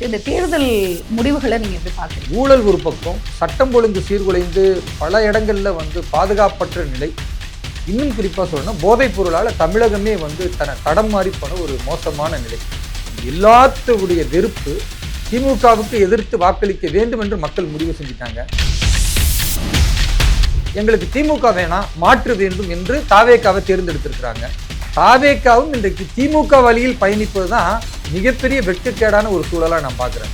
இந்த தேர்தல் முடிவுகளை நீங்க எப்படி பார்க்குறீங்க? ஊழல் ஒரு பக்கம், சட்டம் ஒழுங்கு சீர்குலைந்து பல இடங்கள்ல பாதுகாப்பற்ற நிலை. இன்னும் குறிப்பா சொல்லணும், போதைப் பொருளால தமிழகமே தன்னை தடம் மாறி போன ஒரு மோசமான நிலை. எல்லாத்துடைய வெறுப்பு திமுகவுக்கு எதிர்த்து வாக்களிக்க வேண்டும் என்று மக்கள் முடிவு செஞ்சிட்டாங்க. எங்களுக்கு திமுக வேணாம், மாற்று வேண்டும் என்று தாவேகாவை தேர்ந்தெடுத்திருக்கிறாங்க. தாவேகாவும் இன்றைக்கு திமுக வழியில் பயணிப்பதுதான் மிகப்பெரிய வெட்கக்கேடான ஒரு சூழலா நான் பார்க்கிறேன்.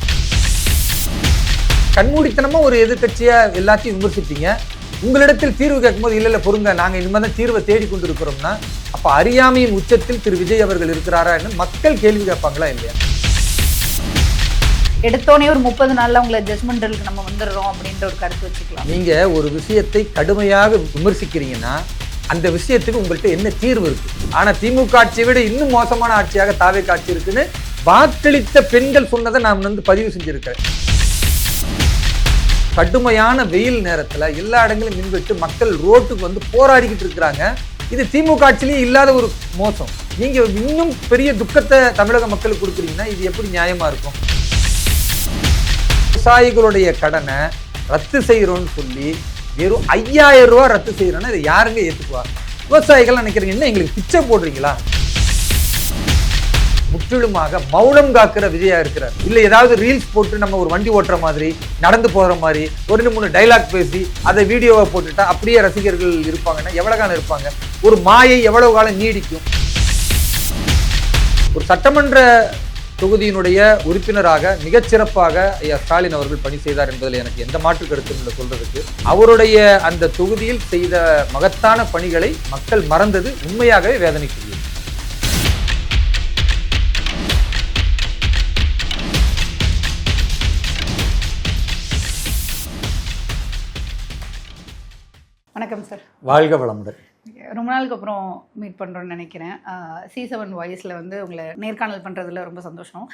கண்மூடித்தனமா ஒரு எதிர்கட்சியா எல்லாத்தையும் விமர்சிப்பீங்க. உங்களிடத்தில் தீர்வு கேட்கும்போது இல்ல பொறுங்க, நாங்க இனிமேல் தான் தீர்வை தேடி கொண்டிருக்கிறோம்னா, அப்ப அறியாமையின் உச்சத்தில் திரு விஜய் அவர்கள் இருக்கிறாரா என்று மக்கள் கேள்வி கேட்பாங்களா இல்லையா? எடுத்தோடனே ஒரு 30 நாள்ல உங்களை ஜட்மெண்டலுக்கு நம்ம வந்துடுறோம் அப்படின்ற ஒரு கருத்து வச்சுக்கலாம். நீங்க ஒரு விஷயத்தை கடுமையாக விமர்சிக்கிறீங்கன்னா அந்த விஷயத்துக்கு உங்கள்கிட்ட என்ன தீர்வு இருக்கு? ஆனா திமுக ஆட்சியை விட இன்னும் மோசமான ஆட்சியாக தாவேகா ஆட்சி இருக்குன்னு வாக்களித்த பெண்கள் சொன்னதை நான் பதிவு செஞ்சிருக்கேன். கடுமையான வெயில் நேரத்துல எல்லா இடங்களும் மின்வெட்டு, மக்கள் ரோட்டுக்கு போராடிக்கிட்டு இருக்கிறாங்க. இது திமுக ஆட்சியிலேயே இல்லாத ஒரு மோசம். நீங்க இன்னும் பெரிய துக்கத்தை தமிழக மக்களுக்கு கொடுக்குறீங்கன்னா இது எப்படி நியாயமா இருக்கும்? விவசாயிகளுடைய கடனை ரத்து செய்யறோம்னு சொல்லி வெறும் 5000 ரூபாய் ரத்து செய்யறோம்னா இதை யாருங்க ஏத்துக்குவா? விவசாயிகள் நினைக்கிறீங்க, என்ன எங்களுக்கு பிச்சை போடுறீங்களா? முற்றிலுமாக மௌனம் காக்கிற விஜயா இருக்கிறார். இல்ல ஏதாவது ரீல்ஸ் போட்டு நம்ம ஒரு வண்டி ஓட்டுற மாதிரி, நடந்து போற மாதிரி 1-3 டைலாக் பேசி அதை வீடியோவை போட்டுட்டா அப்படியே ரசிகர்கள் இருப்பாங்கன்னா எவ்வளவு காலம் இருப்பாங்க? ஒரு மாயை எவ்வளவு காலம் நீடிக்கும்? ஒரு சட்டமன்ற தொகுதியினுடைய உறுப்பினராக மிகச்சிறப்பாக ஐயா ஸ்டாலின் அவர்கள் பணி செய்தார் என்பதில் எனக்கு எந்த மாற்று கருத்தும் இல்லை சொல்றதுக்கு. அவருடைய அந்த தொகுதியில் செய்த மகத்தான பணிகளை மக்கள் மறந்தது உண்மையாகவே வேதனைக்குரியது. வணக்கம் சார். வாழ்க வளமுடன். ரொம்ப நாளுக்கு அப்புறம் மீட் பண்ணுறோன்னு நினைக்கிறேன். C7 வாய்ஸில் உங்களை நேர்காணல் பண்ணுறதுல ரொம்ப சந்தோஷம்.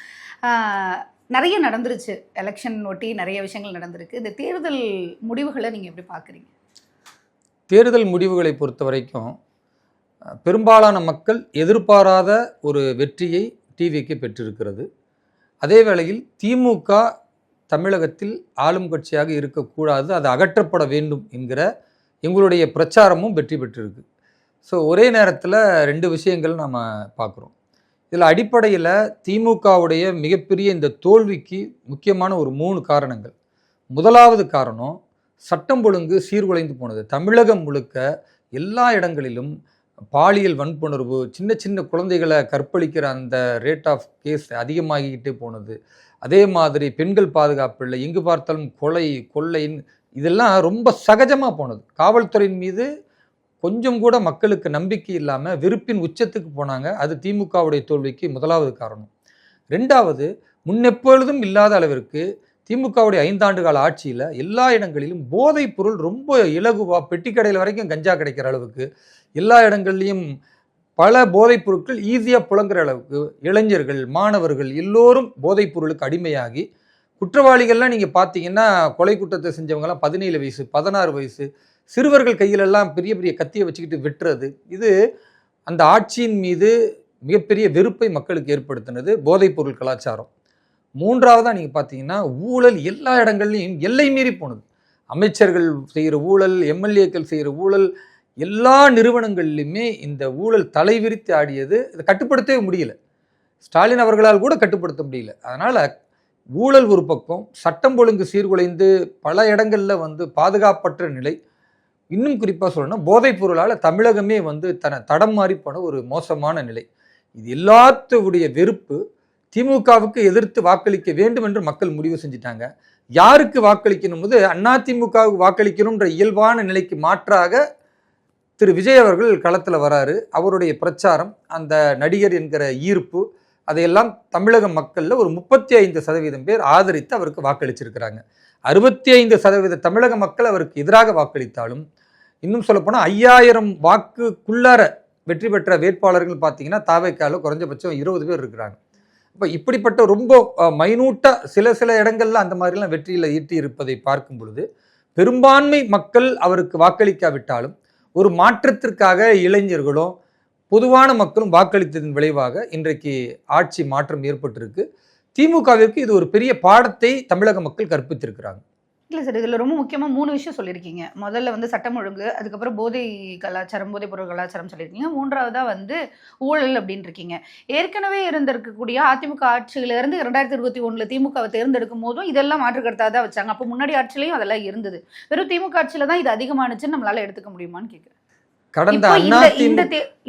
நிறைய நடந்துருச்சு, எலெக்ஷன் ஒட்டி நிறைய விஷயங்கள் நடந்திருக்கு. இந்த தேர்தல் முடிவுகளை நீங்கள் எப்படி பார்க்குறீங்க? தேர்தல் முடிவுகளை பொறுத்த வரைக்கும் பெரும்பாலான மக்கள் எதிர்பாராத ஒரு வெற்றியை டிவிக்கு பெற்றிருக்கிறது. அதே வேளையில் திமுக தமிழகத்தில் ஆளும் கட்சியாக இருக்கக்கூடாது, அது அகற்றப்பட வேண்டும் என்கிற எங்களுடைய பிரச்சாரமும் வெற்றி பெற்றிருக்கு. ஸோ ஒரே நேரத்தில் 2 விஷயங்கள் நாம் பார்க்குறோம். இதில் அடிப்படையில் திமுகவுடைய மிகப்பெரிய இந்த தோல்விக்கு முக்கியமான ஒரு 3 காரணங்கள். முதலாவது காரணம், சட்டம் ஒழுங்கு சீர்குலைந்து போனது. தமிழகம் முழுக்க எல்லா இடங்களிலும் பாலியல் வன்புணர்வு, சின்ன சின்ன குழந்தைகளை கற்பழிக்கிற அந்த ரேட் ஆஃப் கேஸ் அதிகமாகிக்கிட்டே போனது. அதே மாதிரி பெண்கள் பாதுகாப்பு இல்லை, எங்கு பார்த்தாலும் கொலை கொள்ளைன்னு இதெல்லாம் ரொம்ப சகஜமாக போனது. காவல்துறையின் மீது கொஞ்சம் கூட மக்களுக்கு நம்பிக்கை இல்லாமல் வெறுப்பின் உச்சத்துக்கு போனாங்க. அது திமுகவுடைய தோல்விக்கு முதலாவது காரணம். 2வது, முன்னெப்பொழுதும் இல்லாத அளவிற்கு திமுகவுடைய 5 ஆண்டு கால ஆட்சியில் எல்லா இடங்களிலும் போதைப் பொருள் ரொம்ப இலகுவாக, பெட்டி கடையில் வரைக்கும் கஞ்சா கிடைக்கிற அளவுக்கு, எல்லா இடங்கள்லையும் பல போதைப் பொருட்கள் ஈஸியாக புழங்குற அளவுக்கு இளைஞர்கள், மாணவர்கள் எல்லோரும் போதைப் பொருளுக்கு அடிமையாகி, குற்றவாளிகள்லாம் நீங்கள் பார்த்தீங்கன்னா கொலை குற்றத்தை செஞ்சவங்கலாம் 17 வயசு 16 வயசு சிறுவர்கள் கையிலெல்லாம் பெரிய பெரிய கத்தியை வச்சுக்கிட்டு வெட்டுறது. இது அந்த ஆட்சியின் மீது மிகப்பெரிய வெறுப்பை மக்களுக்கு ஏற்படுத்தினது போதைப் பொருள் கலாச்சாரம். 3வதாக நீங்கள் பார்த்தீங்கன்னா ஊழல் எல்லா இடங்கள்லையும் எல்லை மீறி போனது. அமைச்சர்கள் செய்கிற ஊழல், எம்எல்ஏக்கள் செய்கிற ஊழல், எல்லா நிறுவனங்கள்லையுமே இந்த ஊழல் தலைவிரித்து ஆடியது. இதை கட்டுப்படுத்தவே முடியல, ஸ்டாலின் அவர்களால் கூட கட்டுப்படுத்த முடியல. அதனால் ஊழல் ஒரு பக்கம், சட்டம் ஒழுங்கு சீர்குலைந்து பல இடங்களில் பாதுகாப்பற்ற நிலை. இன்னும் குறிப்பாக சொல்லணும், போதைப் பொருளால் தமிழகமே தன்னை தடம் மாறி போன ஒரு மோசமான நிலை. இது எல்லாத்துடைய வெறுப்பு திமுகவுக்கு எதிர்த்து வாக்களிக்க வேண்டும் என்று மக்கள் முடிவு செஞ்சிட்டாங்க. யாருக்கு வாக்களிக்கணும் போது அதிமுகவுக்கு வாக்களிக்கணுன்ற இயல்பான நிலைக்கு மாற்றாக திரு விஜய் அவர்கள் களத்தில் வராரு. அவருடைய பிரச்சாரம், அந்த நடிகர் என்கிற ஈர்ப்பு, அதையெல்லாம் தமிழக மக்களில் ஒரு 35% பேர் ஆதரித்து அவருக்கு வாக்களிச்சிருக்கிறாங்க. 65% தமிழக மக்கள் அவருக்கு எதிராக வாக்களித்தாலும், இன்னும் சொல்லப்போனால் 5000 வாக்குக்குள்ளார வெற்றி பெற்ற வேட்பாளர்கள் பார்த்தீங்கன்னா தாவேக்கால குறைஞ்சபட்சம் 20 பேர் இருக்கிறாங்க. இப்போ இப்படிப்பட்ட ரொம்ப மைனூட்டாக சில இடங்கள்ல அந்த மாதிரிலாம் வெற்றியில் ஈட்டி இருப்பதை பார்க்கும் பொழுது, பெரும்பான்மை மக்கள் அவருக்கு வாக்களிக்காவிட்டாலும் ஒரு மாற்றத்திற்காக இளைஞர்களும் பொதுவான மக்களும் வாக்களித்ததன் விளைவாக இன்றைக்கு ஆட்சி மாற்றம் ஏற்பட்டிருக்கு. திமுகவிற்கு இது ஒரு பெரிய பாடத்தை தமிழக மக்கள் கற்பித்திருக்கிறாங்க. இல்லை சார், இதில் ரொம்ப முக்கியமாக 3 விஷயம் சொல்லியிருக்கீங்க. முதல்ல வந்து சட்டம் ஒழுங்கு, அதுக்கப்புறம் போதை கலாச்சாரம், போதைப் பொருள் கலாச்சாரம் சொல்லியிருக்கீங்க. 3வதா வந்து ஊழல் அப்படின்னு இருக்கீங்க. ஏற்கனவே இருந்திருக்கக்கூடிய அதிமுக ஆட்சியிலேருந்து 2021 திமுகவை தேர்ந்தெடுக்கும் போதும் இதெல்லாம் மாற்று கருத்தாக தான் வச்சாங்க. அப்போ முன்னாடி ஆட்சியிலையும் அதெல்லாம் இருந்தது. வெறும் திமுக ஆட்சியில் தான் இது அதிகமானுச்சுன்னு நம்மளால எடுத்துக்க முடியுமான்னு கேட்குறேன். கடந்த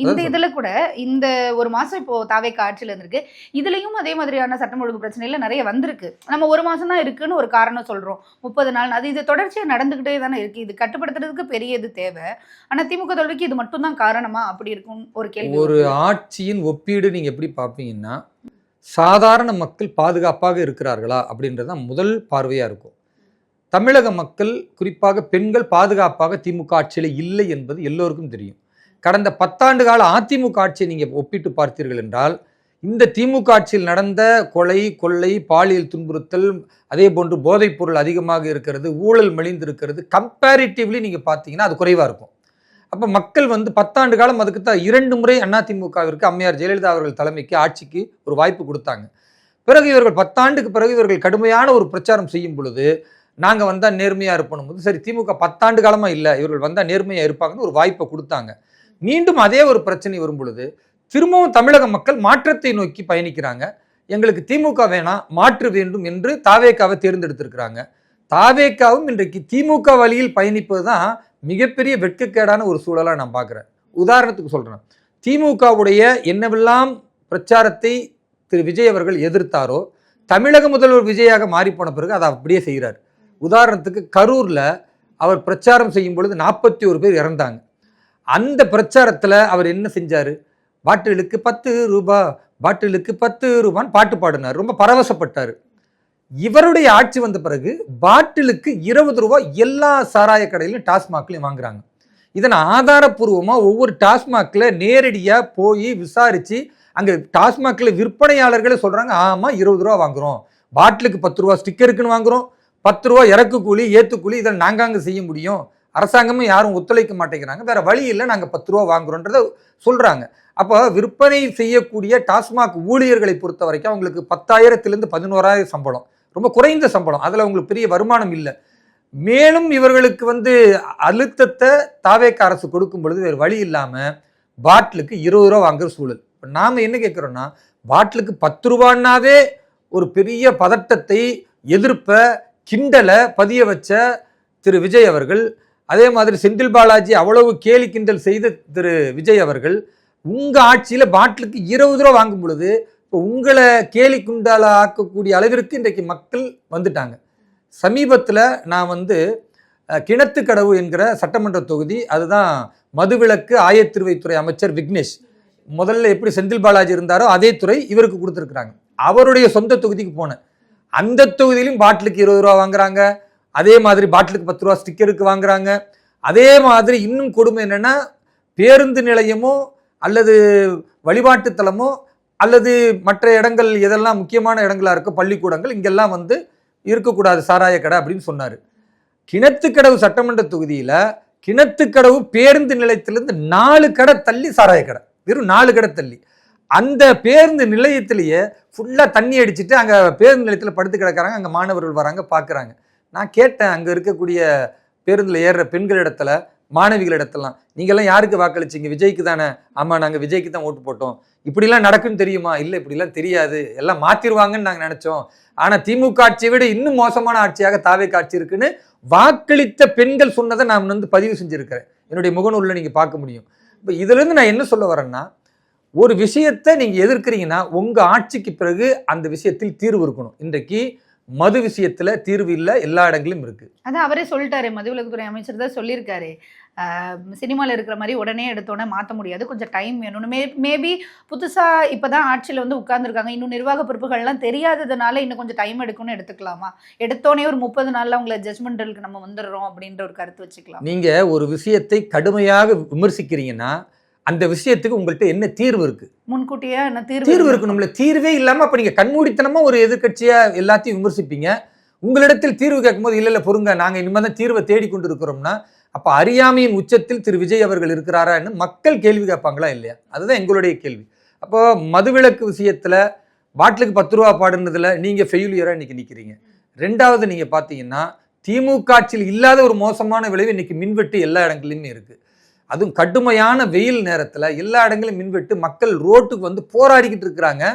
இந்த இதுல கூட இந்த ஒரு மாசம் இப்போ தாவேக்கா ஆட்சியில இருந்திருக்கு. இதுலயும் அதே மாதிரியான சட்டம் ஒழுங்கு பிரச்சனைல நிறைய வந்திருக்கு. நம்ம ஒரு மாசம் தான் இருக்குன்னு ஒரு காரணம் சொல்றோம், 30 நாள். அது இது தொடர்ச்சியா நடந்துகிட்டே தானே இருக்கு. இது கட்டுப்படுத்துறதுக்கு பெரிய இது தேவை. ஆனா திமுக தோல்விக்கு இது மட்டும் தான் காரணமா அப்படி இருக்கும் ஒரு கேள்வி. ஒரு ஆட்சியின் ஒப்பீடு நீங்க எப்படி பார்ப்பீங்கன்னா, சாதாரண மக்கள் பாதுகாப்பாக இருக்கிறார்களா அப்படின்றது தான் முதல் பார்வையா இருக்கும். தமிழக மக்கள், குறிப்பாக பெண்கள் பாதுகாப்பாக திமுக ஆட்சியில் இல்லை என்பது எல்லோருக்கும் தெரியும். கடந்த 10 ஆண்டு கால அதிமுக ஆட்சியை நீங்கள் ஒப்பிட்டு பார்த்தீர்கள் என்றால், இந்த திமுக ஆட்சியில் நடந்த கொலை, கொள்ளை, பாலியல் துன்புறுத்தல், அதே போன்று போதைப் பொருள் அதிகமாக இருக்கிறது, ஊழல் மலிந்து இருக்கிறது, கம்பேரிட்டிவ்லி நீங்கள் பார்த்தீங்கன்னா அது குறைவாக இருக்கும். அப்போ மக்கள் வந்து 10 ஆண்டு காலம் அதுக்கு தான் 2 முறை அதிமுகவிற்கு அம்மையார் ஜெயலலிதா அவர்கள் தலைமைக்கு ஆட்சிக்கு ஒரு வாய்ப்பு கொடுத்தாங்க. பிறகு இவர்கள் 10 ஆண்டுக்கு பிறகு இவர்கள் கடுமையான ஒரு பிரச்சாரம் செய்யும் பொழுது, நாங்கள் வந்தால் நேர்மையாக இருப்போம் போது, சரி திமுக 10 ஆண்டு காலமாக இல்லை, இவர்கள் வந்தால் நேர்மையாக இருப்பாங்கன்னு ஒரு வாய்ப்பை கொடுத்தாங்க. மீண்டும் அதே ஒரு பிரச்சனை வரும் பொழுது திரும்பவும் தமிழக மக்கள் மாற்றத்தை நோக்கி பயணிக்கிறாங்க. எங்களுக்கு திமுக வேணாம், மாற்று வேண்டும் என்று தாவேக்காவை தேர்ந்தெடுத்திருக்கிறாங்க. தாவேக்காவும் இன்றைக்கு திமுக வழியில் பயணிப்பது தான் மிகப்பெரிய வெட்கக்கேடான ஒரு சூழலாக நான் பார்க்குறேன். உதாரணத்துக்கு சொல்கிறேன், திமுகவுடைய என்னவெல்லாம் பிரச்சாரத்தை திரு விஜய் அவர்கள் எதிர்த்தாரோ, தமிழக முதல்வர் விஜயாக மாறி போன பிறகு அதை அப்படியே செய்கிறார். உதாரணத்துக்கு கரூரில் அவர் பிரச்சாரம் செய்யும் பொழுது 41 பேர் இறந்தாங்க. அந்த பிரச்சாரத்தில் அவர் என்ன செஞ்சார்? பாட்டிலுக்கு 10 ரூபாய், பாட்டிலுக்கு 10 ரூபான்னு பாட்டு பாடினார். ரொம்ப பரவசப்பட்டார். இவருடைய ஆட்சி வந்த பிறகு பாட்டிலுக்கு 20 ரூபாய் எல்லா சாராய கடையிலும் டாஸ்மாக்லையும் வாங்குறாங்க. இதன் ஆதாரப்பூர்வமாக ஒவ்வொரு டாஸ்மாகில் நேரடியாக போய் விசாரித்து அங்கே டாஸ்மாகில் விற்பனையாளர்களே சொல்கிறாங்க, ஆமாம் 20 ரூபா வாங்குகிறோம், பாட்டிலுக்கு 10 ரூபா ஸ்டிக்கருக்குன்னு வாங்குகிறோம், 10 ரூபா இறக்கு கூலி ஏற்று கூலி இதில் நாங்கள் அங்கே செய்ய முடியும், அரசாங்கமும் யாரும் ஒத்துழைக்க மாட்டேங்கிறாங்க, வேறு வழி இல்லை, நாங்கள் 10 ரூபா வாங்குகிறோன்றதை சொல்கிறாங்க. அப்போ விற்பனை செய்யக்கூடிய டாஸ்மாக் ஊழியர்களை பொறுத்த வரைக்கும் அவங்களுக்கு 10,000 11,000 சம்பளம், ரொம்ப குறைந்த சம்பளம், அதில் அவங்களுக்கு பெரிய வருமானம் இல்லை. மேலும் இவர்களுக்கு வந்து அழுத்தத்தை தாவேக்கா அரசு கொடுக்கும் பொழுது வேறு வழி இல்லாமல் பாட்டிலுக்கு 20 ரூபா வாங்குற சூழல். இப்போ நாம் என்ன கேட்குறோன்னா, பாட்டிலுக்கு 10 ரூபான்னாவே ஒரு பெரிய பதட்டத்தை, எதிர்ப்பை, கிண்டலை பதிய வச்ச திரு விஜய் அவர்கள், அதே மாதிரி செந்தில் பாலாஜி அவ்வளவு கேலி கிண்டல் செய்த திரு விஜய் அவர்கள், உங்கள் ஆட்சியில் பாட்டிலுக்கு 20 ரூபா வாங்கும் பொழுது இப்போ உங்களை கேலி குண்டால ஆக்கக்கூடிய அளவிற்கு இன்றைக்கு மக்கள் வந்துட்டாங்க. சமீபத்தில் நான் வந்து கிணத்துக்கடவு என்கிற சட்டமன்ற தொகுதி, அதுதான் மதுவிலக்கு ஆயத்திருவைத்துறை அமைச்சர் விக்னேஷ், முதல்ல எப்படி செந்தில் பாலாஜி இருந்தாரோ அதே துறை இவருக்கு கொடுத்துருக்குறாங்க. அவருடைய சொந்த தொகுதிக்கு போனேன். அந்த தொகுதியிலும் பாட்டிலுக்கு 20 ரூபா வாங்குறாங்க, அதே மாதிரி பாட்டிலுக்கு 10 ரூபா ஸ்டிக்கருக்கு வாங்குறாங்க. அதே மாதிரி இன்னும் கொடுமை என்னென்னா, பேருந்து நிலையமோ அல்லது வழிபாட்டு தலமோ அல்லது மற்ற இடங்கள் எதெல்லாம் முக்கியமான இடங்களாக இருக்கோ, பள்ளிக்கூடங்கள், இங்கெல்லாம் வந்து இருக்கக்கூடாது சாராய கடை அப்படின்னு சொன்னார். கிணத்துக்கடவு சட்டமன்ற தொகுதியில் கிணத்துக்கடவு பேருந்து நிலையத்திலிருந்து 4 கடை தள்ளி சாராய கடை, வெறும் 4 கடை தள்ளி. அந்த பேருந்து நிலையத்திலேயே ஃபுல்லாக தண்ணி அடிச்சுட்டு அங்கே பேருந்து நிலையத்தில் படுத்து கிடக்கிறாங்க. அங்கே மாணவர்கள் வராங்க, பார்க்குறாங்க. நான் கேட்டேன், அங்கே இருக்கக்கூடிய பேருந்தில் ஏறுற பெண்கள் இடத்துல, மாணவிகள் இடத்துலாம், நீங்கள்லாம் யாருக்கு வாக்களிச்சிங்க? விஜய்க்கு தானே? ஆமாம், நாங்கள் விஜய்க்கு தான் ஓட்டு போட்டோம். இப்படிலாம் நடக்குன்னு தெரியுமா? இல்லை, இப்படிலாம் தெரியாது, எல்லாம் மாற்றிடுவாங்கன்னு நாங்கள் நினச்சோம். ஆனால் திமுக ஆட்சியை விட இன்னும் மோசமான ஆட்சியாக தாவேக்கா ஆட்சி இருக்குன்னு வாக்களித்த பெண்கள் சொன்னதை நான் வந்து பதிவு செஞ்சுருக்கிறேன். என்னுடைய முகநூலில் நீங்கள் பார்க்க முடியும். இப்போ இதுலேருந்து நான் என்ன சொல்ல வரேன்னா, ஒரு விஷயத்தை நீங்கள் எதிர்க்கிறீங்கன்னா உங்கள் ஆட்சிக்கு பிறகு அந்த விஷயத்தில் தீர்வு இருக்கணும். இன்றைக்கு மது விஷயத்தில் தீர்வு இல்லை, எல்லா இடங்களிலும் இருக்குது. அதான் அவரே சொல்லிட்டாரு, மதுவிலக்குத்துறை அமைச்சர் தான் சொல்லியிருக்காரு, சினிமாவில் இருக்கிற மாதிரி உடனே எடுத்தோன்னே மாற்ற முடியாது, கொஞ்சம் டைம் வேணும்னு. மேபி புதுசாக இப்போ தான் ஆட்சியில் வந்து உட்கார்ந்துருக்காங்க, இன்னும் நிர்வாக பொறுப்புகள்லாம் தெரியாததுனால இன்னும் கொஞ்சம் டைம் எடுக்கும்னு எடுத்துக்கலாமா? எடுத்தோடனே ஒரு 30 நாளில் அவங்கள ஜட்ஜ்மெண்டலுக்கு நம்ம வந்துடுறோம் அப்படின்ற ஒரு கருத்து வச்சுக்கலாம். நீங்கள் ஒரு விஷயத்தை கடுமையாக விமர்சிக்கிறீங்கன்னா அந்த விஷயத்துக்கு உங்கள்கிட்ட என்ன தீர்வு இருக்கு? முன்கூட்டியே என்ன தீர்வு இருக்கணும்ல. தீர்வே இல்லாமல் அப்போ நீங்கள் கண்மூடித்தனமாக ஒரு எதிர்கட்சியாக எல்லாத்தையும் விமர்சிப்பீங்க. உங்களிடத்தில் தீர்வு கேட்கும்போது இல்லை பொறுங்க, நாங்கள் இனிமேல் தான் தீர்வை தேடிக்கொண்டு இருக்கிறோம்னா, அப்போ அறியாமையின் உச்சத்தில் திரு விஜய் அவர்கள் இருக்கிறாரான்னு மக்கள் கேள்வி கேட்பாங்களா இல்லையா? அதுதான் எங்களுடைய கேள்வி. அப்போ மதுவிலக்கு விஷயத்தில் பாட்டிலுக்கு 10 ரூபா பாடுனதுல நீங்க ஃபெயிலியரா இன்னைக்கு நிக்கிறீங்க. ரெண்டாவது நீங்க பாத்தீங்கன்னா திமுக ஆட்சியில் இல்லாத ஒரு மோசமான விளைவு இன்னைக்கு மின்வெட்டு எல்லா இடங்களிலுமே இருக்கு. அதுவும் கடுமையான வெயில் நேரத்துல எல்லா இடங்களிலும் மின்வெட்டு, மக்கள் ரோட்டுக்கு வந்து போராடிக்கிட்டு இருக்கிறாங்க.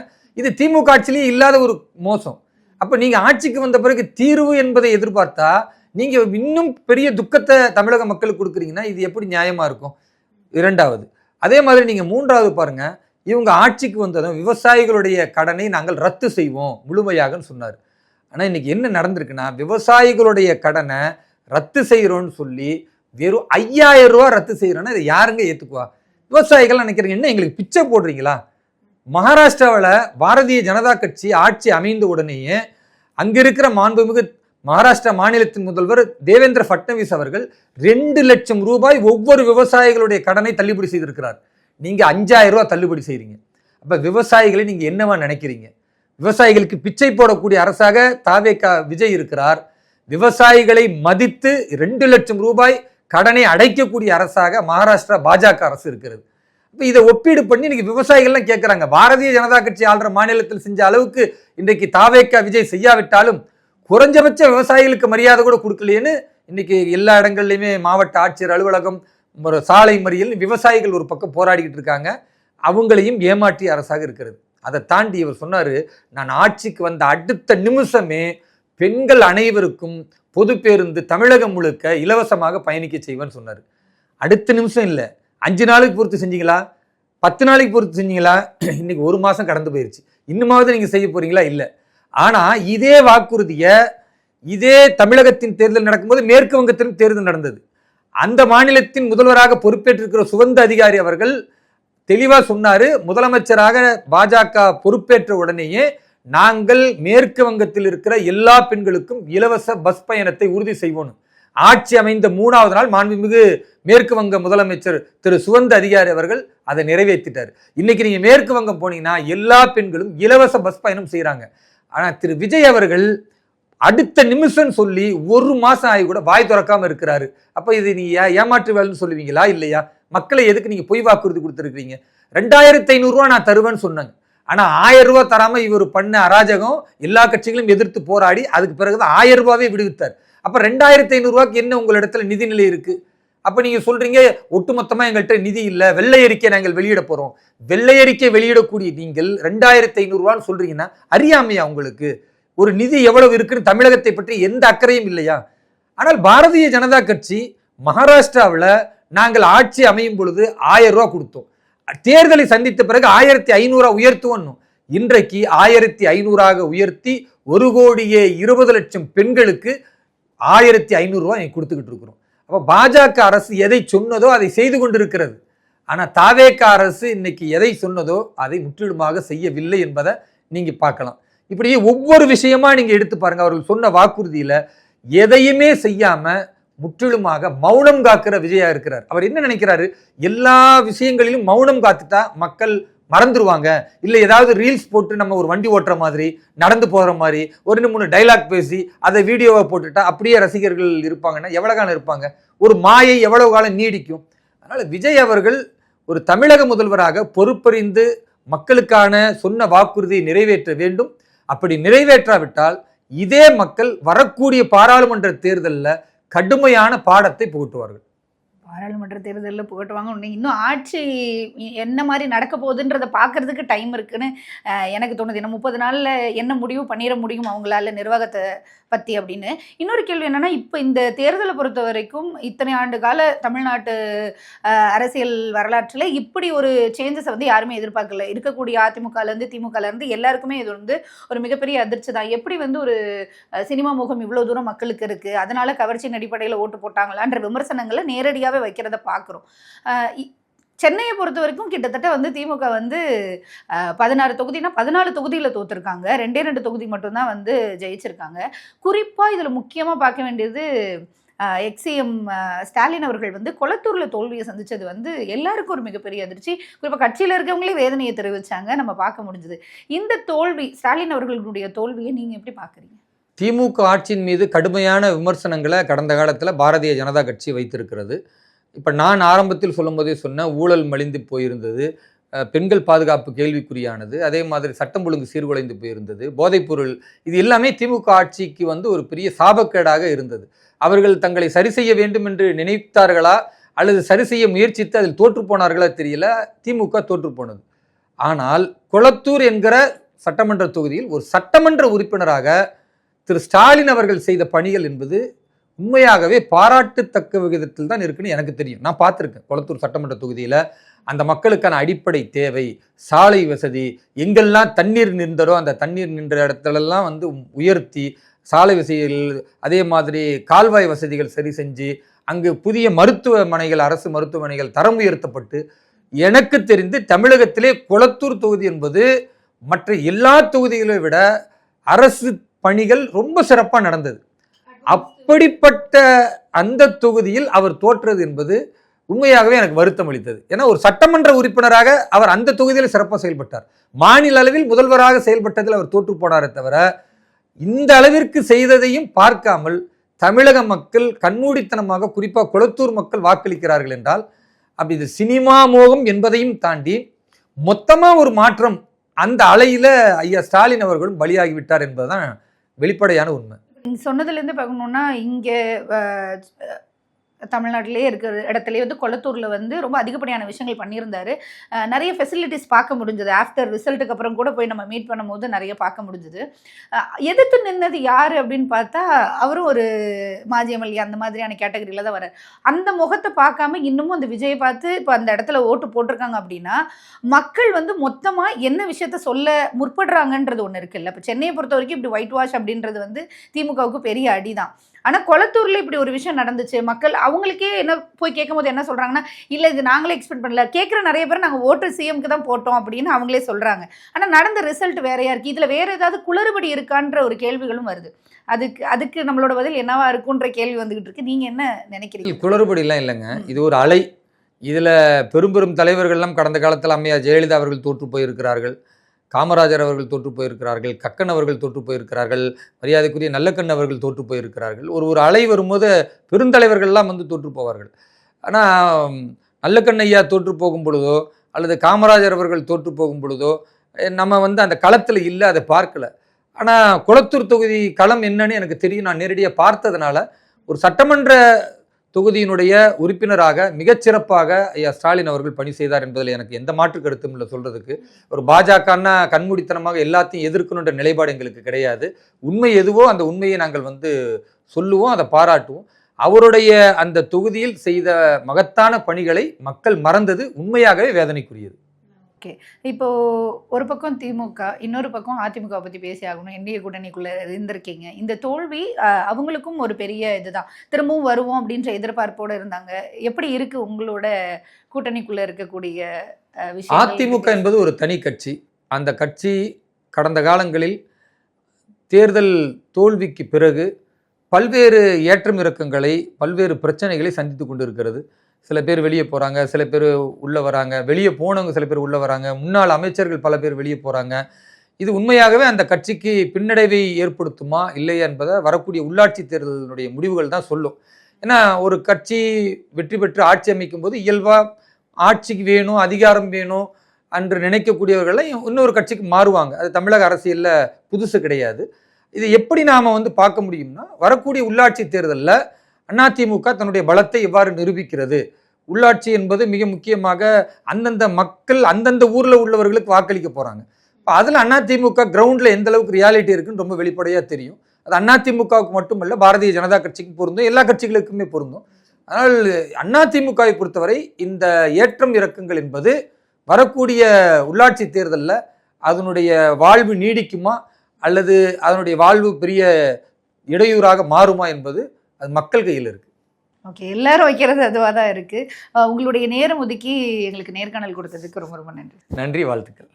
இது திமுக ஆட்சியிலேயே இல்லாத ஒரு மோசம். அப்ப நீங்க ஆட்சிக்கு வந்த பிறகு தீர்வு என்பதை எதிர்பார்த்தா நீங்க இன்னும் பெரிய துக்கத்தை தமிழக மக்களுக்கு கொடுக்குறீங்கன்னா இது எப்படி நியாயமா இருக்கும்? இரண்டாவது, அதே மாதிரி நீங்க மூன்றாவது பாருங்க, இவங்க ஆட்சிக்கு வந்ததும் விவசாயிகளுடைய கடனை நாங்கள் ரத்து செய்வோம் முழுமையாகன்னு சொன்னார். ஆனா இன்னைக்கு என்ன நடந்திருக்குன்னா, விவசாயிகளுடைய கடனை ரத்து செய்யறோம்னு சொல்லி வெறும் 5000 ரூபா ரத்து செய்யறோம்னா இதை யாருங்க ஏத்துக்குவா? விவசாயிகள் நினைக்கிறீங்க, என்ன எங்களுக்கு பிச்சை போடுறீங்களா? மகாராஷ்டிராவில் பாரதிய ஜனதா கட்சி ஆட்சி அமைந்த உடனேயே அங்க இருக்கிற மாண்புமிகு மகாராஷ்டிரா மாநிலத்தின் முதல்வர் தேவேந்திர பட்னவிஸ் அவர்கள் 2 லட்சம் ரூபாய் ஒவ்வொரு விவசாயிகளுடைய கடனை தள்ளுபடி செய்திருக்கிறார். நீங்க 5000 ரூபாய் தள்ளுபடி செய்றீங்க. அப்ப விவசாயிகளை நீங்க என்னவா நினைக்கிறீங்க? விவசாயிகளுக்கு பிச்சை போடக்கூடிய அரசாக தாவேகா விஜய் இருக்கிறார். விவசாயிகளை மதித்து 2 லட்சம் ரூபாய் கடனை அடைக்கக்கூடிய அரசாக மகாராஷ்டிரா பாஜக அரசு இருக்கிறது. இப்போ இதை ஒப்பீடு பண்ணி இன்னைக்கு விவசாயிகள்லாம் கேட்குறாங்க, பாரதிய ஜனதா கட்சி ஆள்ற மாநிலத்தில் செஞ்ச அளவுக்கு இன்றைக்கு தாவேகா விஜய் செய்யாவிட்டாலும் குறைஞ்சபட்ச விவசாயிகளுக்கு மரியாதை கூட கொடுக்கலையேன்னு இன்னைக்கு எல்லா இடங்கள்லையுமே மாவட்ட ஆட்சியர் அலுவலகம், ஒரு சாலை மறியல், விவசாயிகள் ஒரு பக்கம் போராடிக்கிட்டு இருக்காங்க. அவங்களையும் ஏமாற்றிய அரசாக இருக்கிறது. அதை தாண்டி இவர் சொன்னாரு, நான் ஆட்சிக்கு வந்த அடுத்த நிமிஷமே பெண்கள் அனைவருக்கும் பொது பேருந்து தமிழகம் முழுக்க இலவசமாக பயணிக்க செய்வேன்னு சொன்னார். அடுத்த நிமிஷம் இல்லை, 5 நாளைக்கு பொறுத்து செஞ்சீங்களா? 10 நாளைக்கு பொறுத்து செஞ்சீங்களா? இன்னைக்கு 1 மாசம் கடந்து போயிருச்சு. இன்னுமாவது நீங்க செய்ய போறீங்களா? இல்லை. ஆனா இதே வாக்குறுதிய இதே தமிழகத்தின் தேர்தல் நடக்கும்போது மேற்கு வங்கத்திலும் தேர்தல் நடந்தது. அந்த மாநிலத்தின் முதல்வராக பொறுப்பேற்றிருக்கிற சுகந்த அதிகாரி அவர்கள் தெளிவா சொன்னாரு, முதலமைச்சராக பாஜக பொறுப்பேற்ற உடனேயே நாங்கள் மேற்கு வங்கத்தில் இருக்கிற எல்லா பெண்களுக்கும் இலவச பஸ் பயணத்தை உறுதி செய்வோம். ஆட்சி அமைந்த 3வது நாள் மாண்புமிகு மேற்கு வங்க முதலமைச்சர் திரு சுகந்த அதிகாரி அவர்கள் அதை நிறைவேற்றிட்டார். இன்னைக்கு நீங்க மேற்கு வங்கம் போனீங்கன்னா எல்லா பெண்களும் இலவச பஸ் பயணம் செய்யறாங்க. ஆனா திரு விஜய் அவர்கள் அடுத்த நிமிஷம் சொல்லி 1 மாசம் ஆகி கூட வாய் திறக்காம இருக்கிறாரு. அப்ப இது நீ ஏமாற்று வேலைன்னு சொல்லுவீங்களா? இல்லையா? மக்களை எதுக்கு நீங்க பொய் வாக்குறுதி கொடுத்துருக்கீங்க? 2500 ரூபா நான் தருவேன்னு சொன்னாங்க. ஆனா 1000 ரூபாய் தராம இவர் பண்ண அராஜகம் எல்லா கட்சிகளும் எதிர்த்து போராடி அதுக்கு பிறகுதான் 1000 ரூபாவே விடுவித்தார். அப்ப 2500 ரூபாய்க்கு என்ன உங்களிடத்துல நிதிநிலை இருக்கு? அப்ப நீங்க சொல்றீங்க ஒட்டுமொத்தமா எங்கள்கிட்ட நிதி இல்ல, வெள்ளை அறிக்கை நாங்கள் வெளியிட போறோம். வெள்ளை அறிக்கை வெளியிடக்கூடிய நீங்கள் 2500 ரூபான்னு சொல்றீங்கன்னா அறியாமையா உங்களுக்கு? ஒரு நிதி எவ்வளவு இருக்குன்னு தமிழகத்தை பற்றி எந்த அக்கறையும் இல்லையா? ஆனால் பாரதிய ஜனதா கட்சி மகாராஷ்டிராவில் நாங்கள் ஆட்சி அமையும் பொழுது 1000 ரூபாய் கொடுத்தோம். தேர்தலை சந்தித்த பிறகு 1500 உயர்த்துவோம். இன்றைக்கு 1500 உயர்த்தி 1,20,00,000 பெண்களுக்கு 1500 ரூபாய் கொடுத்துக்கிட்டு இருக்கிறோம். அப்ப பாஜக அரசு எதை சொன்னதோ அதை செய்து கொண்டிருக்கிறது. ஆனா தாவேகா அரசு இன்னைக்கு எதை சொன்னதோ அதை முற்றிலுமாக செய்யவில்லை என்பதை நீங்க பார்க்கலாம். இப்படியே ஒவ்வொரு விஷயமா நீங்க எடுத்து பாருங்க. அவர்கள் சொன்ன வாக்குறுதியில எதையுமே செய்யாம முற்றிலுமாக மௌனம் காக்கிற விஜயா இருக்கிறார். அவர் என்ன நினைக்கிறாரு? எல்லா விஷயங்களிலும் மௌனம் காத்துட்டா மக்கள் மறந்துடுவாங்க, இல்லை ஏதாவது ரீல்ஸ் போட்டு நம்ம ஒரு வண்டி ஓட்டுற மாதிரி நடந்து போகிற மாதிரி ஒரு 2-3 டைலாக் பேசி அதை வீடியோவை போட்டுட்டா அப்படியே ரசிகர்கள் இருப்பாங்கன்னா எவ்வளவு காலம் இருப்பாங்க? ஒரு மாயை எவ்வளவு காலம் நீடிக்கும்? அதனால விஜய் அவர்கள் ஒரு தமிழக முதல்வராக பொறுப்பறிந்து மக்களுக்கான சொன்ன வாக்குறுதியை நிறைவேற்ற வேண்டும். அப்படி நிறைவேற்றாவிட்டால் இதே மக்கள் வரக்கூடிய பாராளுமன்ற தேர்தலில் கடுமையான பாடத்தை புகட்டுவார்கள். பாராளுமன்ற தேர்தலில் புகட்டுவாங்க. இன்னும் ஆட்சி என்ன மாதிரி நடக்க போகுதுன்றதை பார்க்கறதுக்கு டைம் இருக்குன்னு எனக்கு தோணுது. ஏன்னா 30 நாளில் என்ன முடிவு பண்ணிட முடியும் அவங்களால நிர்வாகத்தை பற்றி அப்படின்னு. இன்னொரு கேள்வி என்னென்னா, இப்போ இந்த தேர்தலை பொறுத்த வரைக்கும் இத்தனை ஆண்டு கால தமிழ்நாட்டு அரசியல் வரலாற்றில் இப்படி ஒரு சேஞ்சஸை வந்து யாருமே எதிர்பார்க்கல. இருக்கக்கூடிய அதிமுகலேருந்து திமுகலேருந்து எல்லாருக்குமே இது வந்து ஒரு மிகப்பெரிய அதிர்ச்சி தான். எப்படி வந்து ஒரு சினிமா முகம் இவ்வளோ தூரம் மக்களுக்கு இருக்குது, அதனால கவர்ச்சியின் அடிப்படையில் ஓட்டு போட்டாங்களான்ற விமர்சனங்களை நேரடியாகவே வைக்கிறத பார்க்குறோம். சென்னையை பொறுத்த வரைக்கும் கிட்டத்தட்ட வந்து திமுக வந்து 16 தொகுதினா 14 தொகுதியில் தோற்றுருக்காங்க. 2 தொகுதி மட்டும்தான் வந்து ஜெயிச்சிருக்காங்க. குறிப்பாக இதில் முக்கியமாக பார்க்க வேண்டியது எக்ஸிஎம் ஸ்டாலின் அவர்கள் வந்து கொளத்தூரில் தோல்வியை சந்தித்தது வந்து எல்லாருக்கும் ஒரு மிகப்பெரிய அதிர்ச்சி. குறிப்பாக கட்சியில் இருக்கவங்களே வேதனையை தெரிவித்தாங்க, நம்ம பார்க்க முடிஞ்சது. இந்த தோல்வி, ஸ்டாலின் அவர்களுடைய தோல்வியை நீங்கள் எப்படி பார்க்குறீங்க? திமுக ஆட்சியின் மீது கடுமையான விமர்சனங்களை கடந்த காலத்தில் பாரதிய ஜனதா கட்சி வைத்திருக்கிறது. இப்போ நான் ஆரம்பத்தில் சொல்லும் போதே சொன்ன ஊழல் மலிந்து போயிருந்தது, பெண்கள் பாதுகாப்பு கேள்விக்குறியானது, அதே மாதிரி சட்டம் ஒழுங்கு சீர்குலைந்து போயிருந்தது, போதைப்பொருள், இது எல்லாமே திமுக ஆட்சிக்கு ஒரு பெரிய சாபக்கேடாக இருந்தது. அவர்கள் தங்களை சரி செய்ய வேண்டும் என்று நினைத்தார்களா அல்லது சரி செய்ய முயற்சித்து அதில் தோற்று போனார்களா தெரியல, திமுக தோற்று போனது. ஆனால் கொளத்தூர் என்கிற சட்டமன்ற தொகுதியில் ஒரு சட்டமன்ற உறுப்பினராக திரு ஸ்டாலின் அவர்கள் செய்த பணிகள் என்பது உண்மையாகவே பாராட்டத்தக்க விகிதத்தில் தான் இருக்குன்னு எனக்கு தெரியும். நான் பார்த்துருக்கேன் கொளத்தூர் சட்டமன்ற தொகுதியில் அந்த மக்களுக்கான அடிப்படை தேவை, சாலை வசதி, எங்கெல்லாம் தண்ணீர் நின்றதோ அந்த தண்ணீர் நின்ற இடத்துலலாம் உயர்த்தி சாலை வசதிகள், அதே மாதிரி கால்வாய் வசதிகள் சரி செஞ்சு அங்கு புதிய மருத்துவமனைகள், அரசு மருத்துவமனைகள் தரம் உயர்த்தப்பட்டு, எனக்கு தெரிந்து தமிழகத்திலே கொளத்தூர் தொகுதி என்பது மற்ற எல்லா தொகுதிகளை விட அரசு பணிகள் ரொம்ப சிறப்பாக நடந்தது. அப்படிப்பட்ட அந்த தொகுதியில் அவர் தோற்றது என்பது உண்மையாகவே எனக்கு வருத்தம் அளித்தது. ஏன்னா ஒரு சட்டமன்ற உறுப்பினராக அவர் அந்த தொகுதியில் சிறப்பாக செயல்பட்டார். மாநில அளவில் முதல்வராக செயல்பட்டதில் அவர் தோற்று போனாரே தவிர இந்த அளவிற்கு செய்ததையும் பார்க்காமல் தமிழக மக்கள் கண்மூடித்தனமாக, குறிப்பாக கொளத்தூர் மக்கள் வாக்களிக்கிறார்கள் என்றால் அப்படி இது சினிமா மோகம் என்பதையும் தாண்டி மொத்தமாக ஒரு மாற்றம் அந்த அலையில ஐயா ஸ்டாலின் அவர்களும் பலியாகிவிட்டார் என்பதுதான் வெளிப்படையான உண்மை. சொன்னதுலேருந்து பார்க்கணுன்னா இங்கே தமிழ்நாட்டிலே இருக்கிற இடத்துலேயே கொளத்தூரில் ரொம்ப அதிகப்படியான விஷயங்கள் பண்ணியிருந்தாரு. நிறைய ஃபெசிலிட்டிஸ் பார்க்க முடிஞ்சது. ஆஃப்டர் ரிசல்ட்டுக்கு அப்புறம் கூட போய் நம்ம மீட் பண்ணும்போது நிறைய பார்க்க முடிஞ்சுது. எதிர்த்து நின்னது யார் அப்படின்னு பார்த்தா அவரும் ஒரு மாஜி எம்எல்ஏ அந்த மாதிரியான கேட்டகரியில் தான் வரார். அந்த முகத்தை பார்க்காம இன்னமும் அந்த விஜயை பார்த்து இப்போ அந்த இடத்துல ஓட்டு போட்டிருக்காங்க அப்படின்னா மக்கள் மொத்தமாக என்ன விஷயத்த சொல்ல முற்படுறாங்கன்றது ஒன்று இருக்குல்ல. இப்போ சென்னையை பொறுத்த வரைக்கும் இப்படி ஒயிட் வாஷ் அப்படின்றது திமுகவுக்கு பெரிய அடிதான். ஆனால் கொளத்தூரில் இப்படி ஒரு விஷயம் நடந்துச்சு. மக்கள் அவங்களுக்கே என்ன போய் கேட்கும் போது என்ன சொல்கிறாங்கன்னா, இல்லை இது நாங்களே எக்ஸ்பெக்ட் பண்ணல, கேட்குற நிறைய பேர் நாங்கள் ஓட்டு சிஎம்க்கு தான் போட்டோம் அப்படின்னு அவங்களே சொல்கிறாங்க. ஆனால் நடந்த ரிசல்ட் வேறையா இருக்குது. இதில் வேறு ஏதாவது குளறுபடி இருக்கான்ற ஒரு கேள்விகளும் வருது. அதுக்கு நம்மளோட பதில் என்னவா இருக்குன்ற கேள்வி வந்துகிட்டு இருக்கு. நீங்கள் என்ன நினைக்கிறீங்க? குளறுபடிலாம் இல்லைங்க, இது ஒரு அலை. இதில் பெரும் தலைவர்கள்லாம் கடந்த காலத்தில் அம்மையார் ஜெயலலிதா அவர்கள் தோற்று போயிருக்கிறார்கள், காமராஜர் அவர்கள் தோற்று போயிருக்கிறார்கள், கக்கன் அவர்கள் தோற்று போயிருக்கிறார்கள், மரியாதைக்குரிய நல்லக்கண் அவர்கள் தோற்று போயிருக்கிறார்கள். ஒரு அலை வரும்போது பெருந்தலைவர்கள்லாம் தோற்று போவார்கள். ஆனால் நல்லக்கண் ஐயா தோற்று போகும் பொழுதோ அல்லது காமராஜர் அவர்கள் தோற்று போகும் பொழுதோ நம்ம அந்த களத்தில் இல்லை, அதை பார்க்கல. ஆனால் குளத்தூர் தொகுதி களம் என்னன்னு எனக்கு தெரியும். நான் நேரடியாக பார்த்ததுனால ஒரு சட்டமன்ற தொகுதியினுடைய உறுப்பினராக மிகச்சிறப்பாக ஐயா ஸ்டாலின் அவர்கள் பணி செய்தார் என்பதில் எனக்கு எந்த மாற்று கருத்தும் இல்லை சொல்றதுக்கு. ஒரு பாஜகன்னா கண்மூடித்தனமாக எல்லாத்தையும் எதிர்க்கணுன்ற நிலைப்பாடு எங்களுக்கு கிடையாது. உண்மை எதுவோ அந்த உண்மையை நாங்கள் சொல்லுவோம், அதை பாராட்டுவோம். அவருடைய அந்த தொகுதியில் செய்த மகத்தான பணிகளை மக்கள் மறந்தது உண்மையாகவே வேதனைக்குரியது. ஓகே, இப்போ ஒரு பக்கம் திமுக, இன்னொரு பக்கம் அதிமுக பற்றி பேசி ஆகணும். என்டிஏ கூட்டணிக்குள்ளே இருந்திருக்கீங்க. இந்த தோல்வி அவங்களுக்கும் ஒரு பெரிய இதுதான். திரும்பவும் வருவோம் அப்படின்ற எதிர்பார்ப்போடு இருந்தாங்க. எப்படி இருக்கு உங்களோட கூட்டணிக்குள்ளே இருக்கக்கூடிய விஷயம்? அதிமுக என்பது ஒரு தனி கட்சி. அந்த கட்சி கடந்த காலங்களில் தேர்தல் தோல்விக்கு பிறகு பல்வேறு ஏற்றம் இறக்கங்களை, பல்வேறு பிரச்சனைகளை சந்தித்து கொண்டிருக்கிறது. சில பேர் வெளியே போகிறாங்க, சில பேர் உள்ளே வராங்க, வெளியே போனவங்க சில பேர் உள்ளே வராங்க, முன்னாள் அமைச்சர்கள் பல பேர் வெளியே போகிறாங்க. இது உண்மையாகவே அந்த கட்சிக்கு பின்னடைவை ஏற்படுத்துமா இல்லையா என்பதை வரக்கூடிய உள்ளாட்சி தேர்தலினுடைய முடிவுகள் தான் சொல்லும். ஏன்னா ஒரு கட்சி வெற்றி பெற்று ஆட்சி அமைக்கும் போது இயல்பாக ஆட்சிக்கு வேணும், அதிகாரம் வேணும் என்று நினைக்கக்கூடியவர்களை இன்னொரு கட்சிக்கு மாறுவாங்க. அது தமிழக அரசியலில் புதுசு கிடையாது. இது எப்படி நாம் பார்க்க முடியும்னா, வரக்கூடிய உள்ளாட்சி தேர்தலில் அதிமுக தன்னுடைய பலத்தை எவ்வாறு நிரூபிக்கிறது. உள்ளாட்சி என்பது மிக முக்கியமாக அந்தந்த மக்கள் அந்தந்த ஊரில் உள்ளவர்களுக்கு வாக்களிக்க போகிறாங்க. இப்போ அதில் அதிமுக கிரவுண்டில் எந்த அளவுக்கு ரியாலிட்டி இருக்குன்னு ரொம்ப வெளிப்படையாக தெரியும். அது அதிமுகவுக்கு மட்டுமல்ல, பாரதிய ஜனதா கட்சிக்கு பொருந்தும், எல்லா கட்சிகளுக்குமே பொருந்தும். அதனால் அதிமுகவை பொறுத்தவரை இந்த ஏற்றம் இறக்கங்கள் என்பது வரக்கூடிய உள்ளாட்சி தேர்தலில் அதனுடைய வாழ்வு நீடிக்குமா அல்லது அதனுடைய வாழ்வு பெரிய இடையூறாக மாறுமா என்பது அது மக்கள் கையில் இருக்கு. ஓகே, எல்லாரும் வைக்கிறது அதுவாக தான் இருக்கு. உங்களுடைய நேரம் ஒதுக்கி எங்களுக்கு நேர்காணல் கொடுத்ததுக்கு ரொம்ப ரொம்ப நன்றி. நன்றி, வாழ்த்துக்கள்.